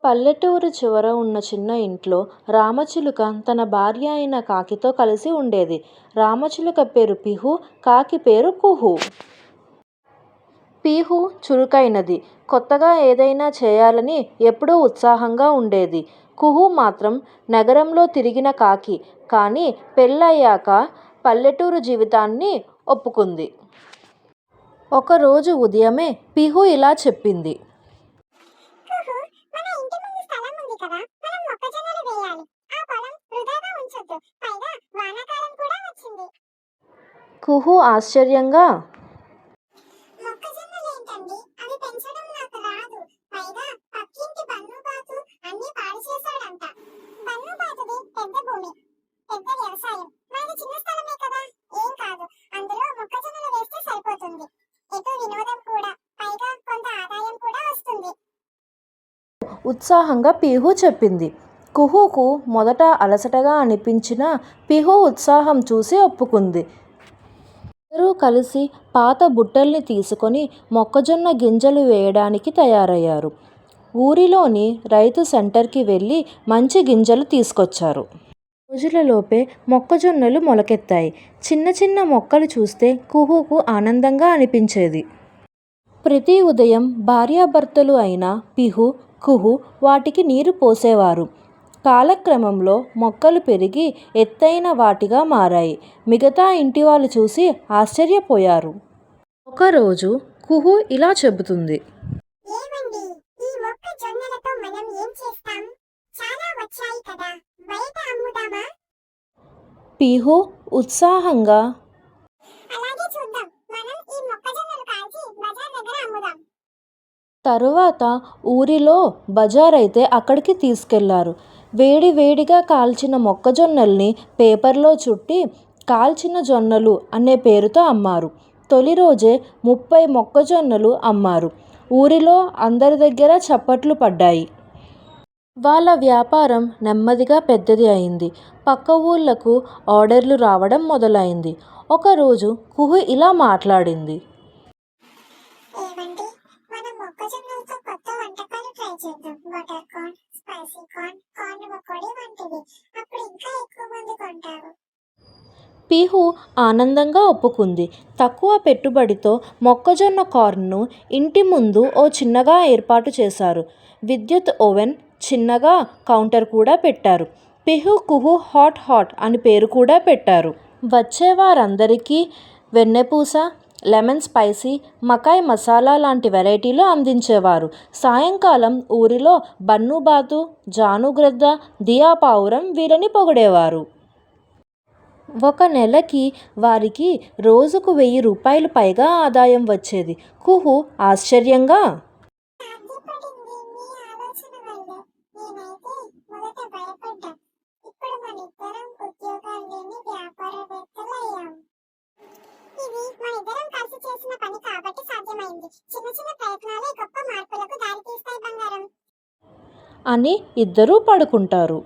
పల్లెటూరు చివర ఉన్న చిన్న ఇంట్లో రామచిలుక తన భార్య అయిన కాకితో కలిసి ఉండేది. రామచిలుక పేరు పిహు, కాకి పేరు కుహు. పిహు చురుకైనది, కొత్తగా ఏదైనా చేయాలని ఎప్పుడూ ఉత్సాహంగా ఉండేది. కుహు మాత్రం నగరంలో తిరిగిన కాకి, కానీ పెళ్ళయ్యాక పల్లెటూరు జీవితాన్ని ఒప్పుకుంది. ఒకరోజు ఉదయమే పిహు ఇలా చెప్పింది. కుహు, మన ఇంటి ముందు స్థలం ఉంది కదా, మనం మొక్కజొన్నలు వేయాలి. ఆ పొలం వృధాగా ఉంచొద్దు. పైగా వానాకాలం కూడా వచ్చింది. కుహు ఆశ్చర్యంగా, మొక్కజొన్నలేంటండి? అవి పెంచడం నాకు రాదు. పైగా పక్కింటి బన్నుబాతు అన్ని పాడు చేశాడంట. బన్నుబాతుది పెద్ద భూమి, పెద్ద వ్యవసాయం. మనది చిన్న స్థలమే కదా, ఏం కాదు. అందులో మొక్కజొన్నలు వేస్తే సరిపోతుంది. ఎటు వినోదం కూడా, పైగా కొంత ఆదాయం కూడా వస్తుంది. ఉత్సాహంగా పిహు చెప్పింది. కుహుకు మొదట అలసటగా అనిపించినా పిహు ఉత్సాహం చూసి ఒప్పుకుంది. ఇద్దరూ కలిసి పాత బుట్టల్ని తీసుకొని మొక్కజొన్న గింజలు వేయడానికి తయారయ్యారు. ఊరిలోని రైతు సెంటర్కి వెళ్ళి మంచి గింజలు తీసుకొచ్చారు. రోజులలోపే మొక్కజొన్నలు మొలకెత్తాయి. చిన్న చిన్న మొక్కలు చూస్తే కుహుకు ఆనందంగా అనిపించేది. ప్రతి ఉదయం భార్యాభర్తలు అయిన పిహు, కుహు వాటికి నీరు పోసేవారు. కాలక్రమంలో మొక్కలు పెరిగి ఎత్తైన వాటిగా మారాయి. మిగతా ఇంటివాళ్ళు చూసి ఆశ్చర్యపోయారు. ఒకరోజు కుహు ఇలా చెబుతుంది. ఏమండి, ఈ మొక్కజొన్నలతో మనం ఏం చేస్తాం? చాలా వచ్చాయి కదా, బయట అమ్ముదామా? పిహు ఉత్సాహంగా, అలాగే చూద్దాం. మనం ఈ మొక్కజొన్నలు కాల్చి బజార్ దగ్గర అమ్ముదాం. తరువాత ఊరిలో బజారైతే అక్కడికి తీసుకెళ్లారు. వేడి వేడిగా కాల్చిన మొక్కజొన్నల్ని పేపర్లో చుట్టి కాల్చిన జొన్నలు అనే పేరుతో అమ్మారు. తొలి రోజే 30 మొక్కజొన్నలు అమ్మారు. ఊరిలో అందరి దగ్గర చప్పట్లు పడ్డాయి. వాళ్ళ వ్యాపారం నెమ్మదిగా పెద్దది అయింది. పక్క ఊళ్ళకు ఆర్డర్లు రావడం మొదలైంది. ఒకరోజు కుహు ఇలా మాట్లాడింది. ఏమండి, మనం మొక్కజొన్నలతో కొత్త వంటకాలు ట్రై చేద్దాం. Butter corn, spicy corn, corn pakodi వంటివి. అప్పుడు ఇంకా ఎక్కువ మంది కొంటారు. పిహు ఆనందంగా ఒప్పుకుంది. తక్కువ పెట్టుబడితో మొక్కజొన్న కార్న్ను ఇంటి ముందు ఓ చిన్నగా ఏర్పాటు చేశారు. విద్యుత్ ఓవెన్, చిన్నగా కౌంటర్ కూడా పెట్టారు. పిహు కుహు హాట్ హాట్ అని పేరు కూడా పెట్టారు. వచ్చేవారందరికీ వెన్నపూస, లెమన్ స్పైసీ, మకాయ్ మసాలా లాంటి వెరైటీలు అందించేవారు. సాయంకాలం ఊరిలో బన్నుబాతు, జానుగ్రద్ద, దియా పావురం వీరిని పొగిడేవారు. ఒక నెలకి వారికి రోజుకు 1000 రూపాయలు పైగా ఆదాయం వచ్చేది. కుహు ఆశ్చర్యంగా, సాధ్యపడింది మీ ఆలోచన వల్లే. నేనైతే మొదట భయపడ్డా. ఇప్పుడు మనిద్దరం ఉద్యోగాలు లేని వ్యాపారవేత్తలయ్యాం. ఇది మనిద్దరం కలిసి చేసిన పని కాబట్టి సాధ్యమైంది. చిన్న చిన్న ప్రయత్నాలే గొప్ప మార్పులకు దారితీస్తాయి బంగారం. అని ఇద్దరూ పడుకుంటారు.